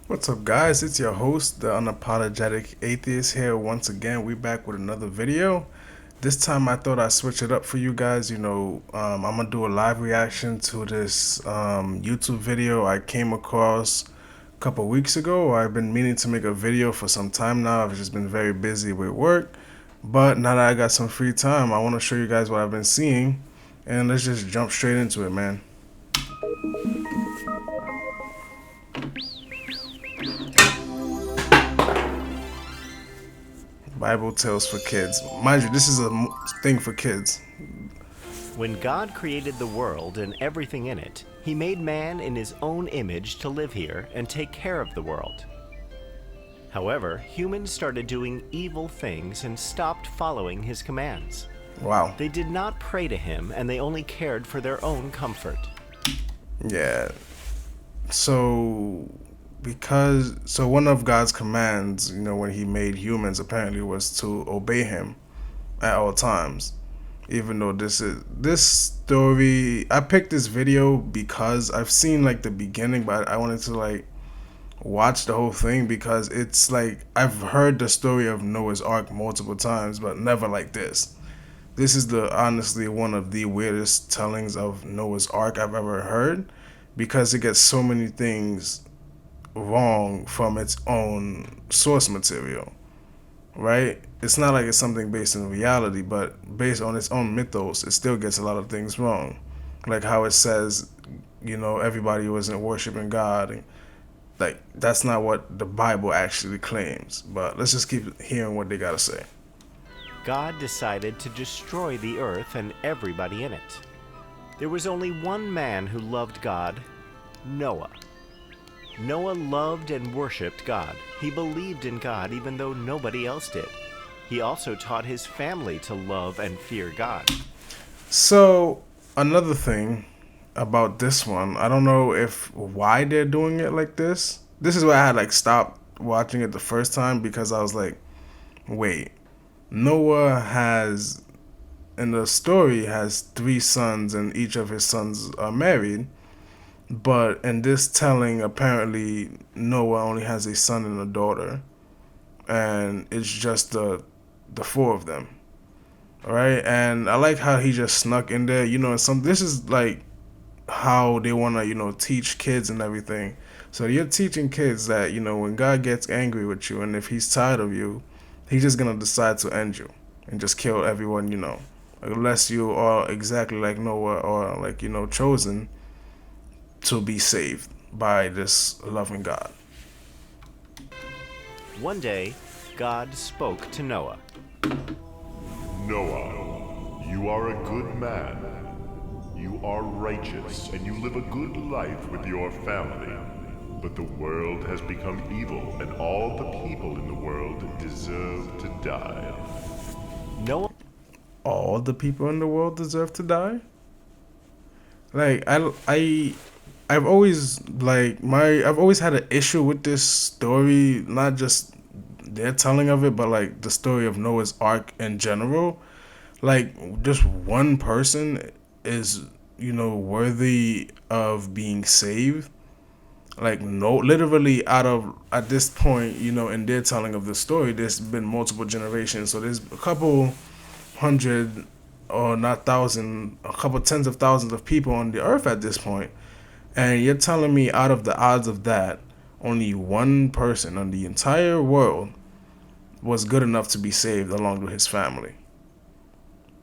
What's up, guys? It's your host, the unapologetic atheist, here once again. We back with another video. This time, I thought I'd switch it up for you guys. I'm gonna do a live reaction to this YouTube video I came across a couple weeks ago. I've been meaning to make a video for some time now. I've just been very busy with work, but now that I got some free time, I want to show you guys what I've been seeing, and let's just jump straight into it, man. Bible tales for kids. Mind you, this is a thing for kids. When God created the world and everything in it, he made man in his own image to live here and take care of the world. However, humans started doing evil things and stopped following his commands. Wow. They did not pray to him and they only cared for their own comfort. Yeah. So one of God's commands, when he made humans apparently was to obey him at all times. Even though this story, I picked this video because I've seen like the beginning, but I wanted to like watch the whole thing because it's like I've heard the story of Noah's Ark multiple times, but never like this. This is the honestly one of the weirdest tellings of Noah's Ark I've ever heard because it gets so many things wrong from its own source material, right? It's not like it's something based in reality, but based on its own mythos, it still gets a lot of things wrong. Like how it says, everybody wasn't worshiping God. And, like, that's not what the Bible actually claims. But let's just keep hearing what they got to say. God decided to destroy the earth and everybody in it. There was only one man who loved God, Noah. Noah loved and worshipped God. He believed in God even though nobody else did. He also taught his family to love and fear God. So, another thing about this one, I don't know if why they're doing it like this. This is why I had like stopped watching it the first time because I was like, wait, Noah has in the story has three sons and each of his sons are married. But in this telling, apparently Noah only has a son and a daughter, and it's just the four of them. All right, and I like how he just snuck in there. And this is like how they want to teach kids and everything. So you're teaching kids that when God gets angry with you and if he's tired of you, he's just gonna decide to end you and just kill everyone. Unless you are exactly like Noah or like chosen to be saved by this loving God. One day, God spoke to Noah. Noah, you are a good man. You are righteous and you live a good life with your family. But the world has become evil and all the people in the world deserve to die. Noah All the people in the world deserve to die? Like I've always had an issue with this story, not just their telling of it, but like the story of Noah's Ark in general. Like just one person is, worthy of being saved. Like no, literally out of at this point, in their telling of the story, there's been multiple generations. So there's a couple hundred or not thousand, a couple tens of thousands of people on the earth at this point. And you're telling me out of the odds of that, only one person on the entire world was good enough to be saved along with his family.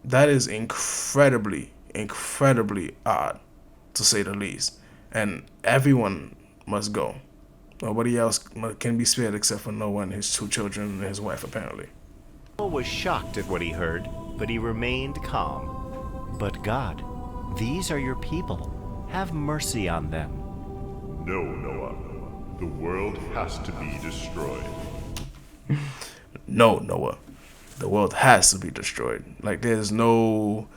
That is incredibly, incredibly odd, to say the least. And everyone must go. Nobody else can be spared except for Noah and his two children and his wife, apparently. was shocked at what he heard, but he remained calm. But God, these are your people. Have mercy on them. No, Noah. The world has to be destroyed. No, Noah. The world has to be destroyed. Like there's no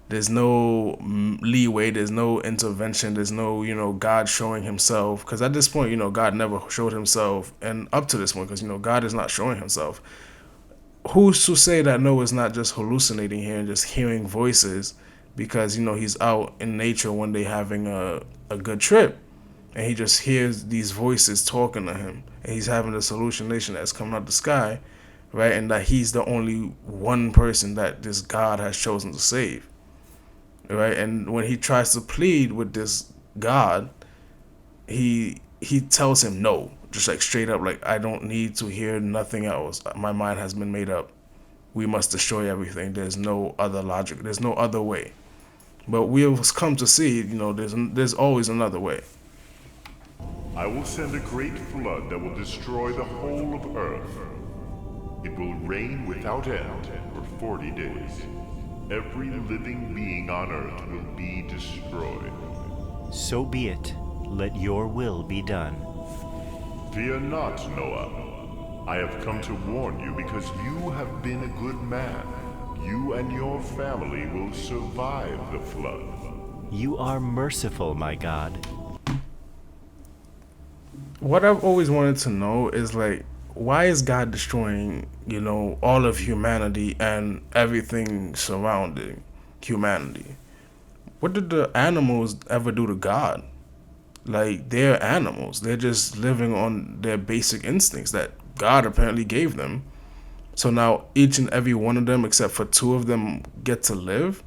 leeway, there's no intervention, there's no God showing himself, because at this point God never showed himself, and up to this point, because God is not showing himself. Who's to say that Noah's not just hallucinating here and just hearing voices because he's out in nature one day having a good trip, and he just hears these voices talking to him, and he's having this hallucination that's coming out the sky, right? And that he's the only one person that this God has chosen to save, right? And when he tries to plead with this God, he tells him no, just like straight up, like, I don't need to hear nothing else. My mind has been made up. We must destroy everything. There's no other logic. There's no other way. But we'll come to see, there's always another way. I will send a great flood that will destroy the whole of Earth. It will rain without end for 40 days. Every living being on Earth will be destroyed. So be it. Let your will be done. Fear not, Noah. I have come to warn you because you have been a good man. You and your family will survive the flood. You are merciful, my God. What I've always wanted to know is, like, why is God destroying, all of humanity and everything surrounding humanity? What did the animals ever do to God? Like, they're animals. They're just living on their basic instincts that God apparently gave them. So now each and every one of them, except for two of them, get to live.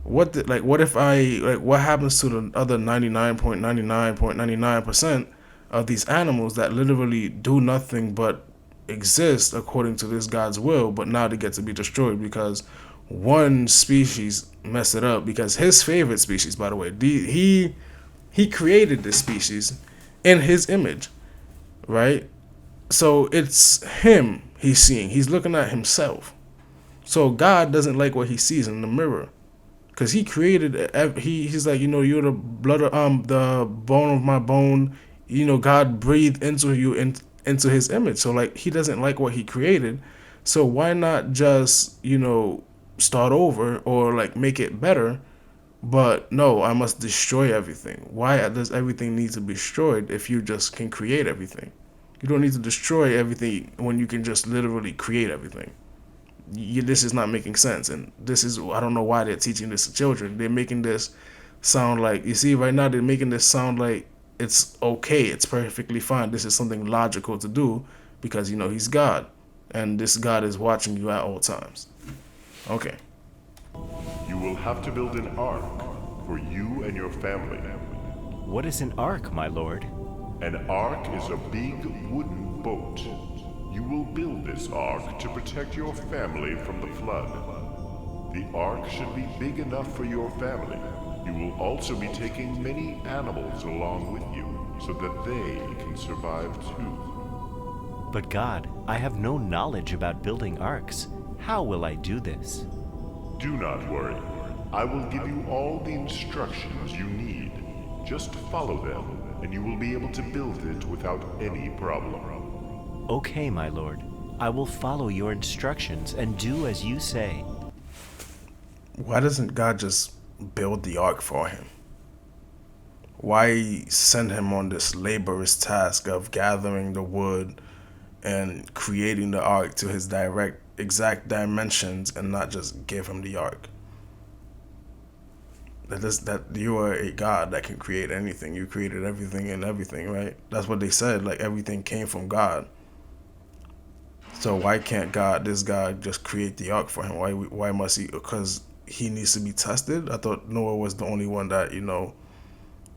What happens to the other 99.99.99% of these animals that literally do nothing but exist according to this God's will, but now they get to be destroyed because one species messed it up? Because his favorite species, by the way, he created this species in his image, right? So it's him he's seeing. He's looking at himself. So God doesn't like what he sees in the mirror, because he created. He's like, you're the blood of the bone of my bone. God breathed into you into his image. So like, he doesn't like what he created. So why not just start over or like make it better? But no, I must destroy everything. Why does everything need to be destroyed if you just can create everything? You don't need to destroy everything when you can just literally create everything. This is not making sense. And I don't know why they're teaching this to children. They're making this sound like, you see, right now they're making this sound like it's okay. It's perfectly fine. This is something logical to do because, he's God. And this God is watching you at all times. Okay. You will have to build an ark for you and your family. What is an ark, my lord? An ark is a big wooden boat. You will build this ark to protect your family from the flood. The ark should be big enough for your family. You will also be taking many animals along with you so that they can survive too. But God, I have no knowledge about building arks. How will I do this? Do not worry. I will give you all the instructions you need. Just follow them, and you will be able to build it without any problem. Okay, my lord. I will follow your instructions and do as you say. Why doesn't God just build the ark for him? Why send him on this laborious task of gathering the wood and creating the ark to his exact dimensions and not just give him the ark? That you are a God that can create anything. You created everything and everything, right? That's what they said. Like, everything came from God. So why can't this God just create the ark for him? Why must he? Because he needs to be tested. I thought Noah was the only one that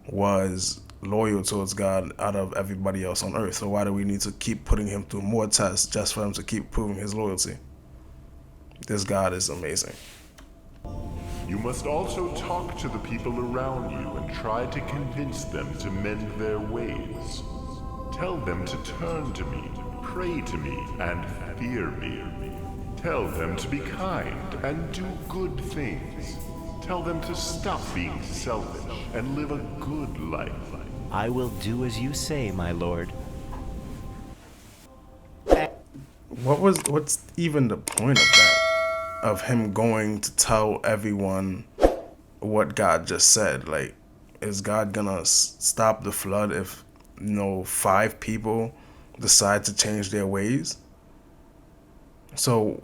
was loyal towards God out of everybody else on earth. So why do we need to keep putting him through more tests just for him to keep proving his loyalty? This God is amazing. You must also talk to the people around you and try to convince them to mend their ways. Tell them to turn to me, pray to me, and fear me. Tell them to be kind and do good things. Tell them to stop being selfish and live a good life. I will do as you say, my lord. What's even the point of that? Of him going to tell everyone what God just said? Like, is God gonna stop the flood if 5 people decide to change their ways? So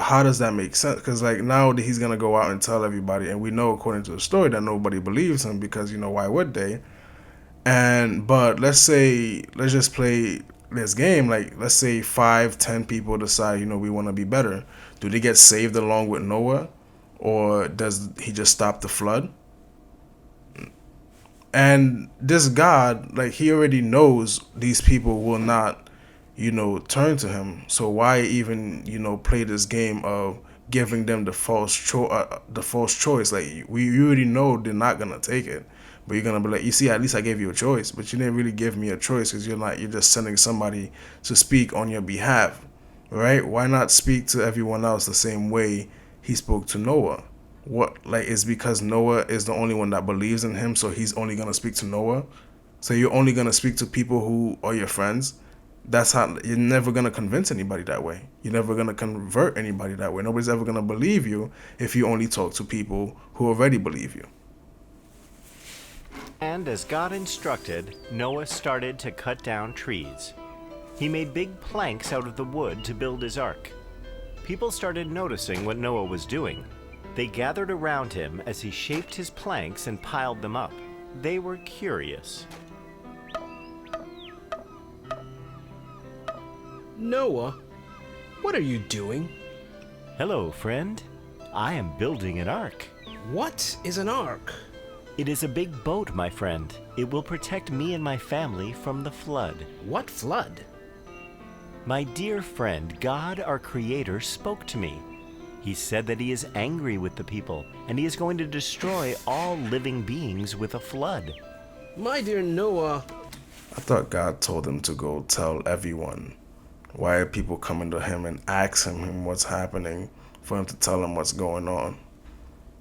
how does that make sense? Because like, now that he's gonna go out and tell everybody, and we know according to the story that nobody believes him because why would they? But let's just play this game. Like, let's say 5, 10 people decide, we want to be better. Do they get saved along with Noah, or does he just stop the flood? And this God, like, he already knows these people will not, turn to him. So why even, play this game of giving them the false choice? Like, you already know they're not gonna take it, but you're gonna be like, you see, at least I gave you a choice, but you didn't really give me a choice because you're just sending somebody to speak on your behalf, right? Why not speak to everyone else the same way he spoke to Noah? What, like, it's because Noah is the only one that believes in him, so he's only gonna speak to Noah? So you're only gonna speak to people who are your friends? That's how you're never gonna convince anybody that way. You're never gonna convert anybody that way. Nobody's ever gonna believe you if you only talk to people who already believe you. And as God instructed, Noah started to cut down trees. He made big planks out of the wood to build his ark. People started noticing what Noah was doing. They gathered around him as he shaped his planks and piled them up. They were curious. Noah, what are you doing? Hello, friend. I am building an ark. What is an ark? It is a big boat, my friend. It will protect me and my family from the flood. What flood? My dear friend, God, our Creator, spoke to me. He said that he is angry with the people, and he is going to destroy all living beings with a flood. My dear Noah. I thought God told him to go tell everyone. Why are people coming to him and asking him what's happening for him to tell them what's going on?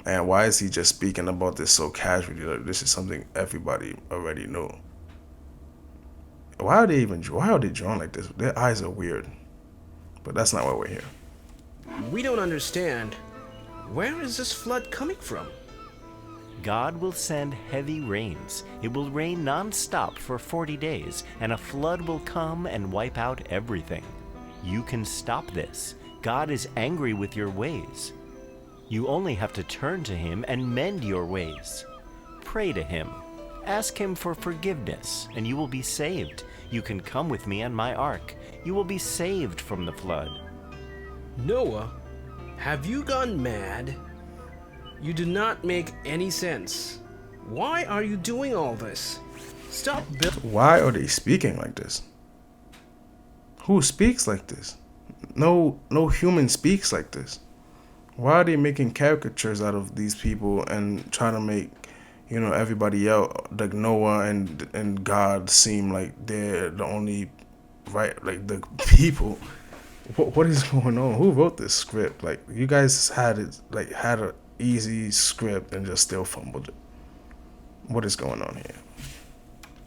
And why is he just speaking about this so casually? Like, this is something everybody already knew. Why are they drawn like this? Their eyes are weird. But that's not why we're here. We don't understand. Where is this flood coming from? God will send heavy rains. It will rain non-stop for 40 days, and a flood will come and wipe out everything. You can stop this. God is angry with your ways. You only have to turn to him and mend your ways. Pray to him. Ask him for forgiveness, and you will be saved. You can come with me on my ark. You will be saved from the flood. Noah, have you gone mad? You do not make any sense. Why are you doing all this? Stop Why are they speaking like this? Who speaks like this? No human speaks like this. Why are they making caricatures out of these people and trying to make, everybody else, like Noah and God, seem like they're the only right, like the people? What is going on? Who wrote this script? Like, you guys had a easy script and just still fumbled it. What is going on here?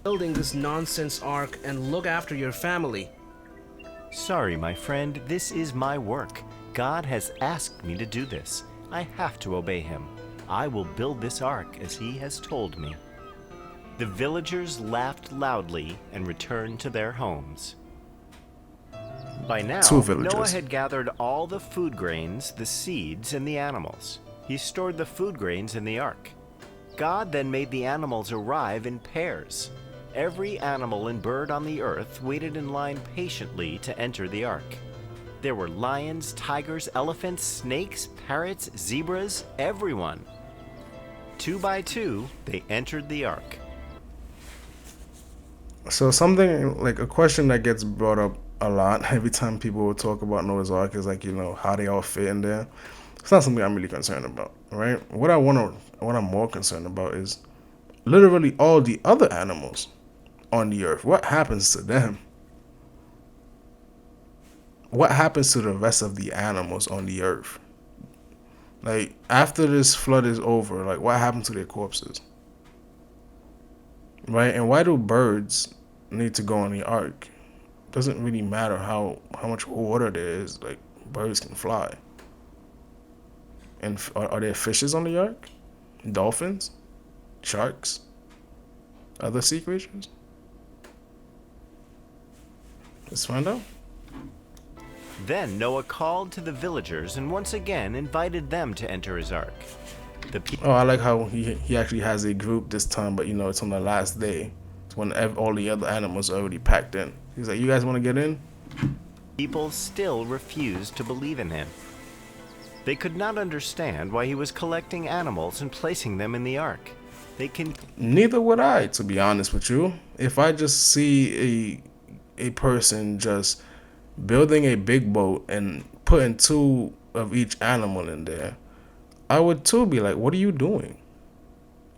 building this nonsense ark and look after your family. Sorry, my friend, this is my work. God has asked me to do this. I have to obey him. I will build this ark as he has told me. The villagers laughed loudly and returned to their homes. By now, Noah had gathered all the food grains, the seeds, and the animals. He stored the food grains in the ark. God then made the animals arrive in pairs. Every animal and bird on the earth waited in line patiently to enter the ark. There were lions, tigers, elephants, snakes, parrots, zebras, everyone. 2 by 2, they entered the ark. So something like a question that gets brought up a lot every time people will talk about Noah's Ark is like, how they all fit in there. It's not something I'm really concerned about, right? What I'm more concerned about is literally all the other animals on the earth. What happens to them? What happens to the rest of the animals on the earth? Like, after this flood is over, like, what happened to their corpses? Right? And why do birds need to go on the ark? Doesn't really matter how much water there is. Like, birds can fly. And are there fishes on the ark? Dolphins? Sharks? Other sea creatures? Let's find out. Then Noah called to the villagers and once again invited them to enter his ark. I like how he actually has a group this time, but it's on the last day. when all the other animals are already packed in. He's like, you guys want to get in? People still refused to believe in him. They could not understand why he was collecting animals and placing them in the ark. Neither would I, to be honest with you. If I just see a person just building a big boat and putting 2 of each animal in there, I would too be like, what are you doing?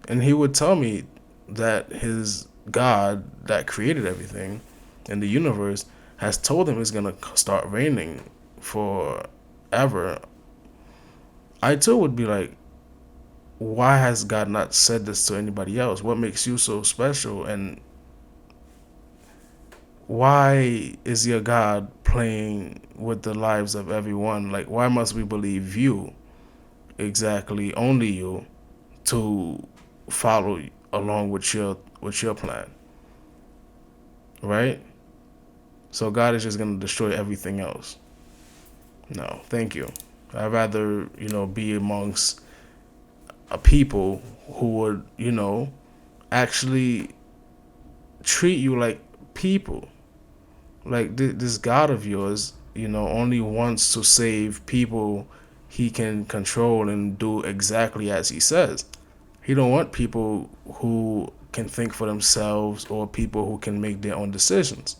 And he would tell me that his God that created everything in the universe has told him it's going to start raining forever. I too would be like, why has God not said this to anybody else? What makes you so special? And why is your God playing with the lives of everyone? Like, why must we believe you, exactly, only you, to follow along with your plan? Right? So God is just going to destroy everything else. No, thank you. I'd rather, be amongst a people who would, actually treat you like people. Like this God of yours, only wants to save people he can control and do exactly as he says. He don't want people who can think for themselves or people who can make their own decisions.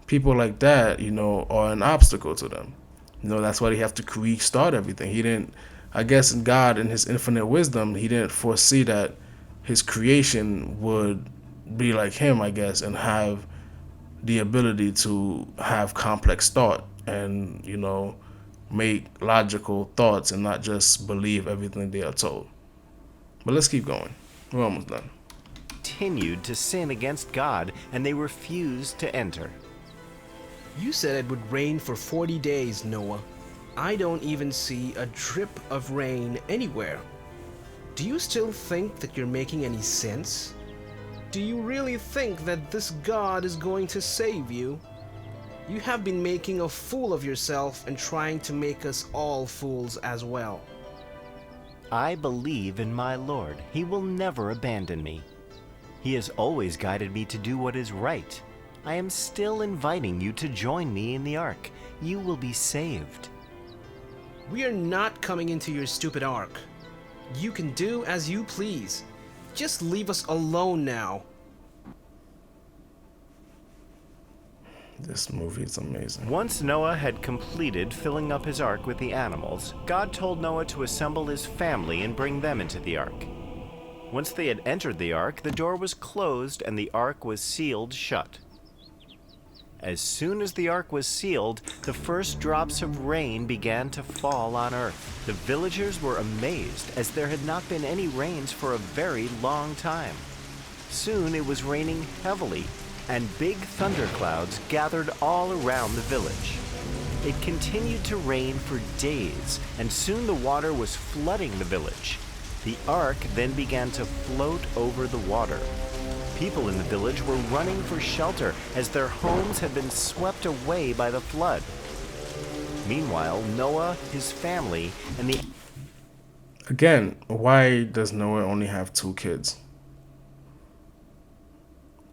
People like that, are an obstacle to them. That's why they have to restart everything. I guess God, in his infinite wisdom, he didn't foresee that his creation would be like him, I guess, and have the ability to have complex thought and, make logical thoughts and not just believe everything they are told. But let's keep going. We're almost done. Continued to sin against God, and they refused to enter. You said it would rain for 40 days, Noah. I don't even see a drip of rain anywhere. Do you still think that you're making any sense? Do you really think that this God is going to save you? You have been making a fool of yourself and trying to make us all fools as well. I believe in my Lord. He will never abandon me. He has always guided me to do what is right. I am still inviting you to join me in the ark. You will be saved. We are not coming into your stupid ark. You can do as you please. Just leave us alone now. This movie is amazing. Once Noah had completed filling up his ark with the animals, God told Noah to assemble his family and bring them into the ark. Once they had entered the ark, the door was closed and the ark was sealed shut. As soon as the ark was sealed, the first drops of rain began to fall on earth. The villagers were amazed, as there had not been any rains for a very long time. Soon it was raining heavily, and big thunderclouds gathered all around the village. It continued to rain for days, and soon the water was flooding the village. The ark then began to float over the water. People in the village were running for shelter as their homes had been swept away by the flood. Meanwhile, Noah, his family, and the... Again, why does Noah only have 2 kids?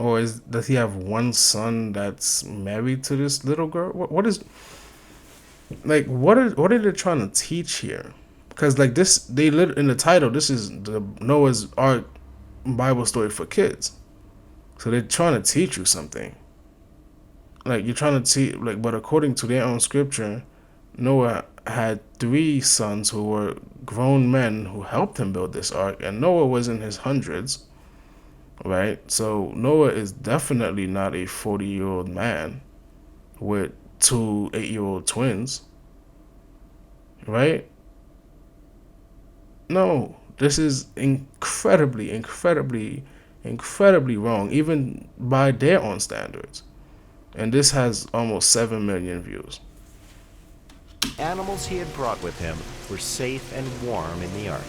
Or does he have one son that's married to this little girl? What are they trying to teach here? Because like this, in the title, this is the Noah's Ark Bible story for kids. So they're trying to teach you something. Like you're trying to teach, but according to their own scripture, Noah had 3 sons who were grown men who helped him build this ark, and Noah was in his hundreds, right? So Noah is definitely not a 40-year-old man with 2 8-year-old twins, right? No, this is incredibly wrong, even by their own standards. And this has almost 7 million views. Animals he had brought with him were safe and warm in the ark.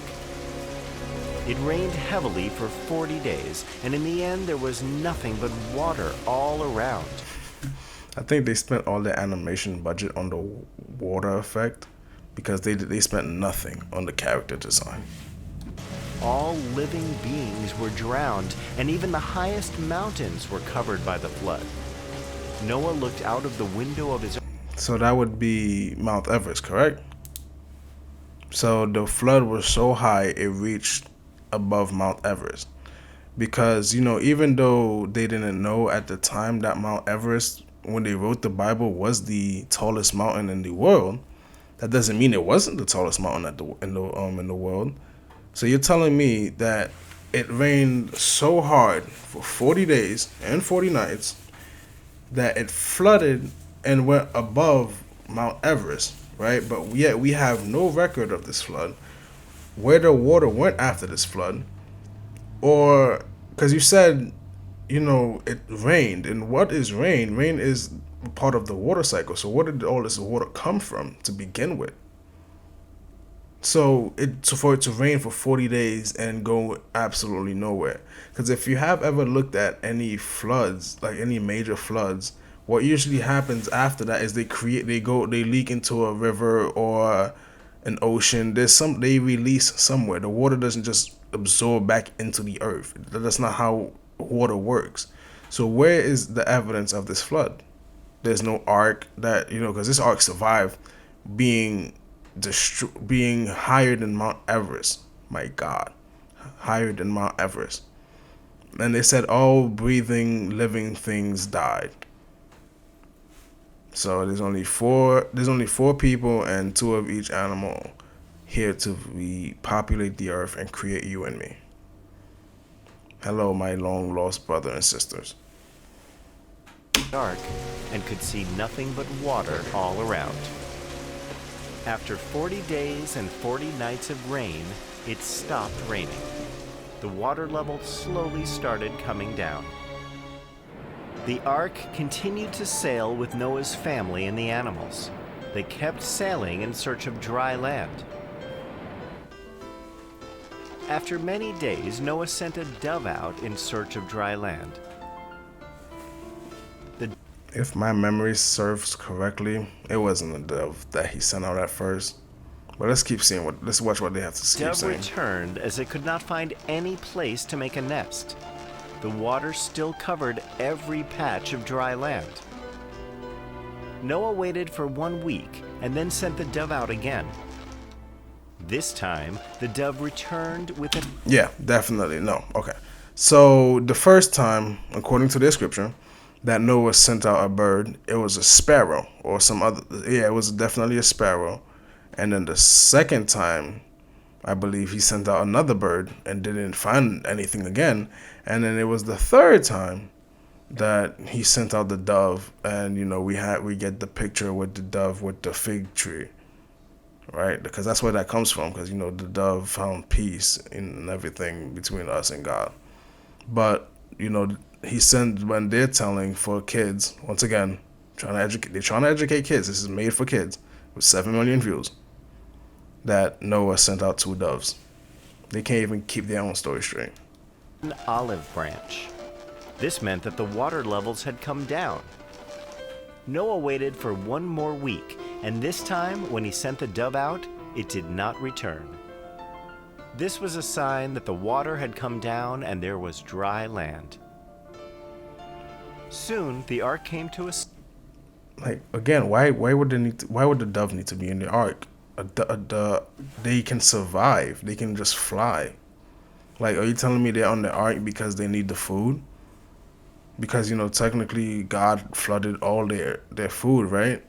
It rained heavily for 40 days, and in the end there was nothing but water all around. I think they spent all their animation budget on the water effect because they spent nothing on the character design. All living beings were drowned, and even the highest mountains were covered by the flood. Noah looked out of the window of his... So that would be Mount Everest, correct? So the flood was so high it reached above Mount Everest. Because, even though they didn't know at the time that Mount Everest, when they wrote the Bible, was the tallest mountain in the world, that doesn't mean it wasn't the tallest mountain in the world. So you're telling me that it rained so hard for 40 days and 40 nights that it flooded and went above Mount Everest, right? But yet we have no record of this flood, where the water went after this flood, or because you said, it rained. And what is rain? Rain is part of the water cycle. So where did all this water come from to begin with? So for it to rain for 40 days and go absolutely nowhere. Because if you have ever looked at any floods, like any major floods, what usually happens after that is they leak into a river or an ocean. They release somewhere. The water doesn't just absorb back into the earth. That's not how water works. So where is the evidence of this flood? There's no ark that, because this ark survived being higher than Mount Everest. My God, higher than Mount Everest. And they said all breathing living things died. So there's only four people and two of each animal here to repopulate the earth and create you and me. Hello, my long lost brother and sisters. Dark and could see nothing but water all around. After 40 days and 40 nights of rain, it stopped raining. The water level slowly started coming down. The ark continued to sail with Noah's family and the animals. They kept sailing in search of dry land. After many days, Noah sent a dove out in search of dry land. If my memory serves correctly, it wasn't a dove that he sent out at first. But let's watch what they have to keep Dove saying. returned as it could not find any place to make a nest. The water still covered every patch of dry land. Noah waited for 1 week and then sent the dove out again. This time, the dove returned with a... Yeah, definitely. No. Okay. So the first time, according to their scripture, that Noah sent out a bird, it was a sparrow or some other. Yeah, it was definitely a sparrow. And then the second time, I believe he sent out another bird and didn't find anything again. And then it was the third time that he sent out the dove, and we get the picture with the dove with the fig tree, right? Because that's where that comes from. Because the dove found peace in everything between us and God. But he sent when they're telling for kids, once again, they're trying to educate kids. This is made for kids with 7 million views. That Noah sent out 2 doves. They can't even keep their own story straight. An olive branch. This meant that the water levels had come down. Noah waited for 1 more week, and this time, when he sent the dove out, it did not return. This was a sign that the water had come down and there was dry land. Soon, the ark came to a... Like, again, why would the dove need to be in the ark? They can survive. They can just fly. Like, are you telling me they're on the ark because they need the food? Because, technically God flooded all their food, right?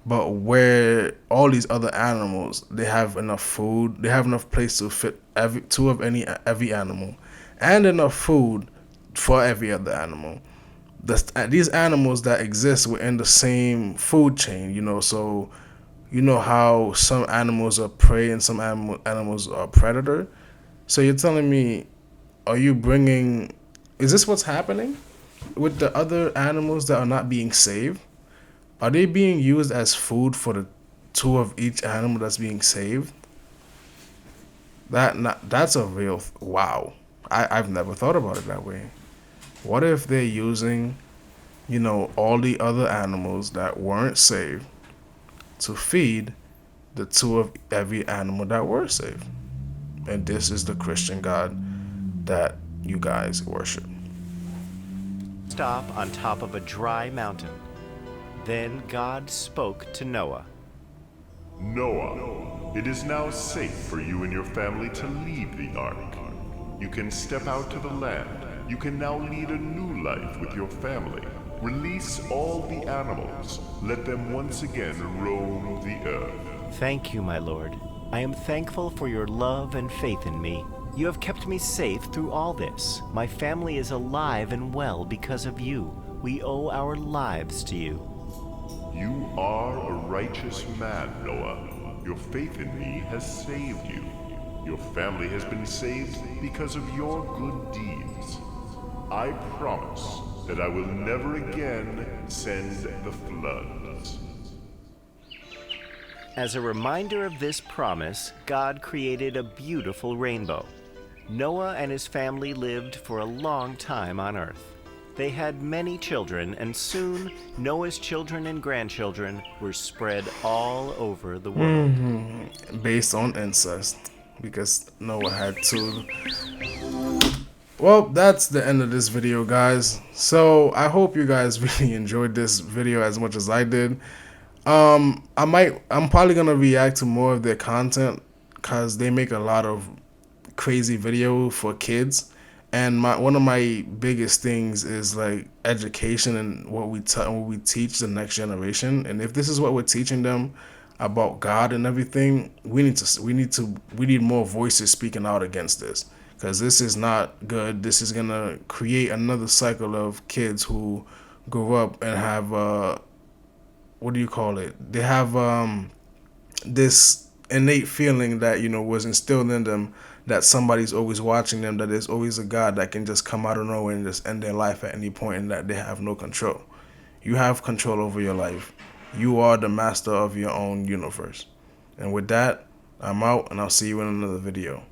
But where all these other animals, they have enough food, they have enough place to fit every animal, and enough food for every other animal. These animals that exist within the same food chain, so how some animals are prey and some animals are predator. So you're telling me, is this what's happening with the other animals that are not being saved? Are they being used as food for the 2 of each animal that's being saved? That's a real wow. I've never thought about it that way. What if they're using, all the other animals that weren't saved to feed the 2 of every animal that were saved? and this is the Christian God that you guys worship. Stop on top of a dry mountain. Then God spoke to Noah. Noah, it is now safe for you and your family to leave the ark. You can step out to the land. You can now lead a new life with your family. Release all the animals. Let them once again roam the earth. Thank you, my Lord. I am thankful for your love and faith in me. You have kept me safe through all this. My family is alive and well because of you. We owe our lives to you. You are a righteous man, Noah. Your faith in me has saved you. Your family has been saved because of your good deeds. I promise that I will never again send the floods. As a reminder of this promise, God created a beautiful rainbow. Noah and his family lived for a long time on earth. They had many children, and soon Noah's children and grandchildren were spread all over the world. Based on incest, because Noah had two. Well, that's the end of this video, guys. So I hope you guys really enjoyed this video as much as I did. I'm probably gonna react to more of their content because they make a lot of crazy video for kids. And one of my biggest things is like education and what we teach the next generation. And if this is what we're teaching them about God and everything, we need more voices speaking out against this, because this is not good. This is gonna create another cycle of kids who grow up and have what do you call it? They have this innate feeling that was instilled in them, that somebody's always watching them, that there's always a God that can just come out of nowhere and just end their life at any point, and that they have no control. You have control over your life. You are the master of your own universe. And with that, I'm out, and I'll see you in another video.